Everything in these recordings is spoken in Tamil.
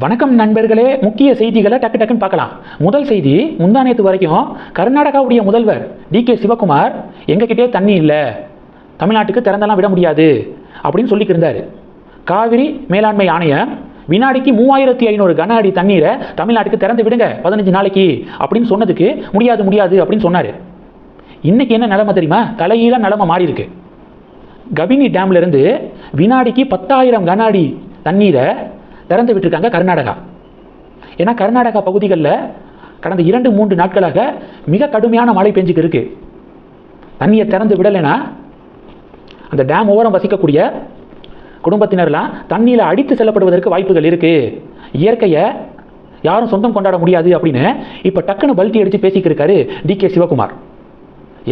வணக்கம் நண்பர்களே, முக்கிய செய்திகளை டக்கு டக்குன்னு பார்க்கலாம். முதல் செய்தி, முந்தானேத்து வரைக்கும் கர்நாடகாவுடைய முதல்வர் டி.கே. சிவகுமார் எங்ககிட்டே தண்ணி இல்லை, தமிழ்நாட்டுக்கு திறந்தெல்லாம் விட முடியாது அப்படின்னு சொல்லிக்கிட்டு இருந்தார். காவிரி மேலாண்மை ஆணையம் வினாடிக்கு 3500 கன அடி தண்ணீரை தமிழ்நாட்டுக்கு திறந்து விடுங்க 15 நாளைக்கு அப்படின்னு சொன்னதுக்கு முடியாது அப்படின்னு சொன்னார். இன்னைக்கு என்ன நிலைமை தெரியுமா? தலைகீழ நிலைமை மாறி இருக்கு. கபினி டேம்ல இருந்து வினாடிக்கு 10,000 கன அடி தண்ணீரை திறந்து விட்டுருக்காங்க கர்நாடகா. ஏன்னா கர்நாடகா பகுதிகளில் கடந்த 2-3 நாட்களாக மிக கடுமையான மழை பெஞ்சுக்கு இருக்கு. தண்ணியை திறந்து விடலைன்னா அந்த டேம் ஓரம் வசிக்கக்கூடிய குடும்பத்தினர்லாம் தண்ணியில் அடித்து செல்லப்படுவதற்கு வாய்ப்புகள் இருக்கு. இயற்கையை யாரும் சொந்தம் கொண்டாட முடியாது அப்படின்னு இப்போ டக்குன்னு பல்ட்டி அடித்து பேசிக்கிட்டு இருக்காரு டி.கே. சிவகுமார்.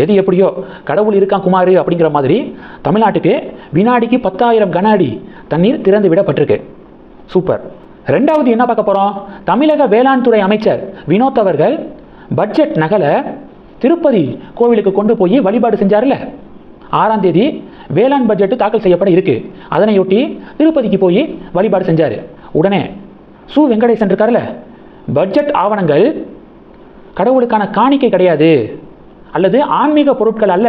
எது எப்படியோ கடவுள் இருக்கான் குமார் அப்படிங்கிற மாதிரி தமிழ்நாட்டுக்கு வினாடிக்கு 10,000 கன அடி தண்ணீர் திறந்து விடப்பட்டிருக்கு. சூப்பர். ரெண்டாவது என்ன பார்க்க போகிறோம்? தமிழக வேளாண் துறை அமைச்சர் வினோத் அவர்கள் பட்ஜெட் நகலை திருப்பதி கோவிலுக்கு கொண்டு போய் வழிபாடு செஞ்சார்ல. 6ஆம் தேதி வேளாண் பட்ஜெட்டு தாக்கல் செய்யப்பட இருக்கு. அதனையொட்டி திருப்பதிக்கு போய் வழிபாடு செஞ்சார். உடனே சு வெங்கடேசன் இருக்கார்ல, பட்ஜெட் ஆவணங்கள் கடவுளுக்கான காணிக்கை கிடையாது அல்லது ஆன்மீக பொருட்கள் அல்ல,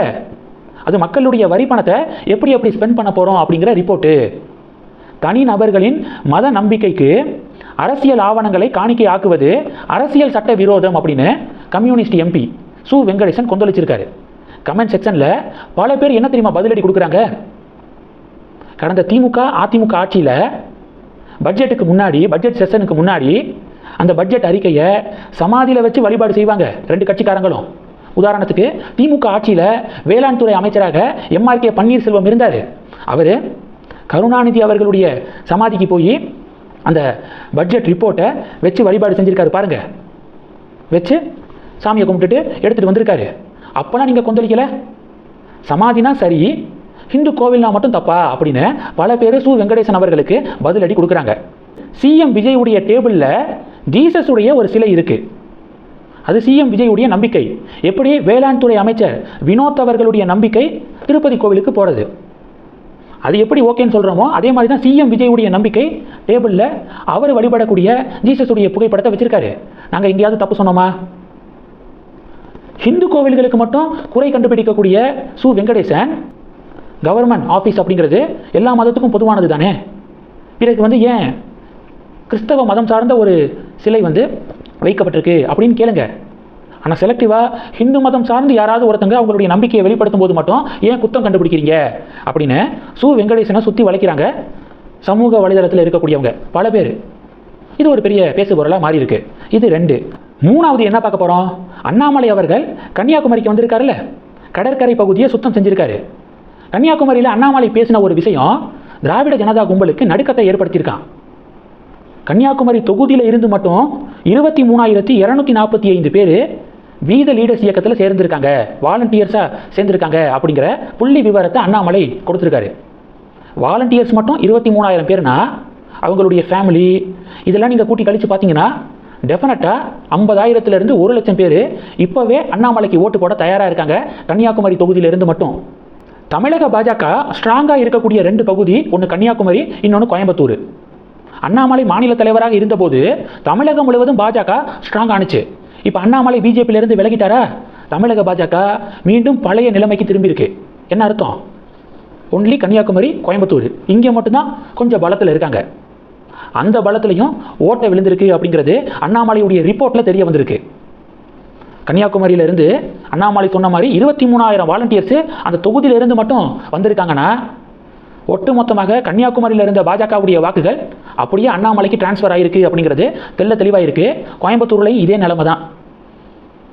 அது மக்களுடைய வரி பணத்தை எப்படி ஸ்பெண்ட் பண்ண போகிறோம் அப்படிங்கிற ரிப்போர்ட்டு. தனி நபர்களின் மத நம்பிக்கைக்கு அரசியல் ஆவணங்களை காணிக்கை ஆக்குவது அரசியல் சட்ட விரோதம் அப்படின்னு communist MP Su Venkatesan கொந்தளிச்சிருக்காரு. Comment செக்ஷனில் பல பேர் என்ன தெரியுமா பதிலடி கொடுக்குறாங்க? கடந்த திமுக அதிமுக ஆட்சியில் பட்ஜெட்டுக்கு முன்னாடி, பட்ஜெட் செஷனுக்கு முன்னாடி அந்த பட்ஜெட் அறிக்கையை சமாதியில் வச்சு வழிபாடு செய்வாங்க 2 கட்சிக்காரங்களும். உதாரணத்துக்கு திமுக ஆட்சியில் வேளாண் துறை அமைச்சராக எம்.ஆர்.கே. பன்னீர்செல்வம் இருந்தார். அவர் கருணாநிதி அவர்களுடைய சமாதிக்கு போய் அந்த பட்ஜெட் ரிப்போர்ட்டை வச்சு வழிபாடு செஞ்சுருக்காரு பாருங்க. வச்சு சாமியை கும்பிட்டுட்டு எடுத்துகிட்டு வந்திருக்காரு. அப்போலாம் நீங்கள் கொந்தளிக்கலை? சமாதினா சரி, ஹிந்து கோவில்னா மட்டும் தப்பா அப்படின்னு பல பேர் சு வெங்கடேசன் அவர்களுக்கு பதிலடி கொடுக்குறாங்க. சிஎம் விஜயுடைய டேபிளில் ஜீசஸுடைய ஒரு சிலை இருக்குது. அது சிஎம் விஜயுடைய நம்பிக்கை. எப்படி வேளாண் துறை அமைச்சர் வினோத் அவர்களுடைய நம்பிக்கை திருப்பதி கோவிலுக்கு போகிறது, அது எப்படி ஓகேன்னு சொல்கிறோமோ அதே மாதிரி தான் சிஎம் விஜயுடைய நம்பிக்கை டேபிளில் அவர் வழிபடக்கூடிய ஜீசஸுடைய புகைப்படத்தை வச்சுருக்காரு. நாங்கள் எங்கேயாவது தப்பு சொன்னோமா? ஹிந்து கோவில்களுக்கு மட்டும் குறை கண்டுபிடிக்கக்கூடிய சு வெங்கடேசன், கவர்மெண்ட் ஆஃபீஸ் அப்படிங்கிறது எல்லா மதத்துக்கும் பொதுவானது தானே. பிறகு ஏன் கிறிஸ்தவ மதம் சார்ந்த ஒரு சிலை வைக்கப்பட்டிருக்கு அப்படின்னு கேளுங்க. ஆனால் செலக்டிவாக ஹிந்து மதம் சார்ந்து யாராவது ஒருத்தங்க அவங்களுடைய நம்பிக்கையை வெளிப்படுத்தும் போது மட்டும் ஏன் குத்தம் கண்டுபிடிக்கிறீங்க அப்படின்னு சு வெங்கடேசனை சுற்றி வளைக்கிறாங்க சமூக வலைதளத்தில் இருக்கக்கூடியவங்க பல பேர். இது ஒரு பெரிய பேசுபொருளாக மாறி இருக்கு. இது 2. 3வது என்ன பார்க்க போகிறோம்? அண்ணாமலை அவர்கள் கன்னியாகுமரிக்கு வந்திருக்காருல்ல, கடற்கரை பகுதியை சுத்தம் செஞ்சிருக்காரு. கன்னியாகுமரியில் அண்ணாமலை பேசின ஒரு விஷயம் திராவிட ஜனதா கும்பலுக்கு நடுக்கத்தை ஏற்படுத்தியிருக்கான். கன்னியாகுமரி தொகுதியில் இருந்து மட்டும் 23,245 பேர் வீத லீடர்ஸ் இயக்கத்தில் சேர்ந்திருக்காங்க, வாலண்டியர்ஸாக சேர்ந்திருக்காங்க அப்படிங்கிற புள்ளி விவரத்தை அண்ணாமலை கொடுத்துருக்காரு. வாலண்டியர்ஸ் மட்டும் 23,000 பேர்னா அவங்களுடைய ஃபேமிலி இதெல்லாம் நீங்கள் கூட்டி கழித்து பார்த்தீங்கன்னா டெஃபினட்டாக 50,000 1 லட்சம் பேர் இப்போவே அண்ணாமலைக்கு ஓட்டு போட தயாராக இருக்காங்க கன்னியாகுமரி தொகுதியிலிருந்து மட்டும். தமிழக பாஜக ஸ்ட்ராங்காக இருக்கக்கூடிய 2 பகுதி, ஒன்று கன்னியாகுமரி, இன்னொன்று கோயம்புத்தூர். அண்ணாமலை மாநில தலைவராக இருந்தபோது தமிழகம் முழுவதும் பாஜக ஸ்ட்ராங் ஆனிச்சு. இப்போ அண்ணாமலை பிஜேபியிலிருந்து விலகிட்டாரா? தமிழக பாஜக மீண்டும் பழைய நிலைமைக்கு திரும்பி இருக்கு. என்ன அர்த்தம்? ஒன்லி கன்னியாகுமரி, கோயம்புத்தூர் இங்கே மட்டும்தான் கொஞ்சம் பலத்தில் இருக்காங்க. அந்த பலத்திலையும் ஓட்டை விழுந்திருக்கு அப்படிங்கிறது அண்ணாமலையுடைய ரிப்போர்ட்டில் தெரிய வந்திருக்கு. கன்னியாகுமரியிலிருந்து அண்ணாமலை சொன்ன மாதிரி 23,000 வாலண்டியர்ஸ் அந்த தொகுதியிலிருந்து மட்டும் வந்திருக்காங்கன்னா ஒட்டுமொத்தமாக கன்னியாகுமரியில் இருந்த பாஜகவுடைய வாக்குகள் அப்படியே அண்ணாமலைக்கு டிரான்ஸ்ஃபர் ஆகிருக்கு அப்படிங்கிறது தெளிவாக இருக்கு. கோயம்புத்தூர்லையும் இதே நிலைமை தான்.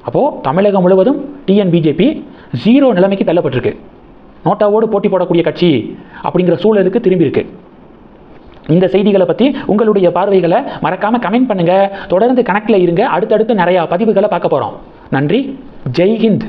அப்போது தமிழகம் முழுவதும் டிஎன்பிஜேபி 0 நிலைமைக்கு தள்ளப்பட்டிருக்கு. நோட்டாவோடு போட்டி போடக்கூடிய கட்சி அப்படிங்கிற சூழலுக்கு திரும்பி இருக்கு. இந்த செய்திகளை பற்றி உங்களுடைய பார்வைகளை மறக்காமல் கமெண்ட் பண்ணுங்கள். தொடர்ந்து கனெக்டில் இருங்க. அடுத்தடுத்து நிறையா பதிவுகளை பார்க்க போகிறோம். நன்றி. ஜெய் ஹிந்த்.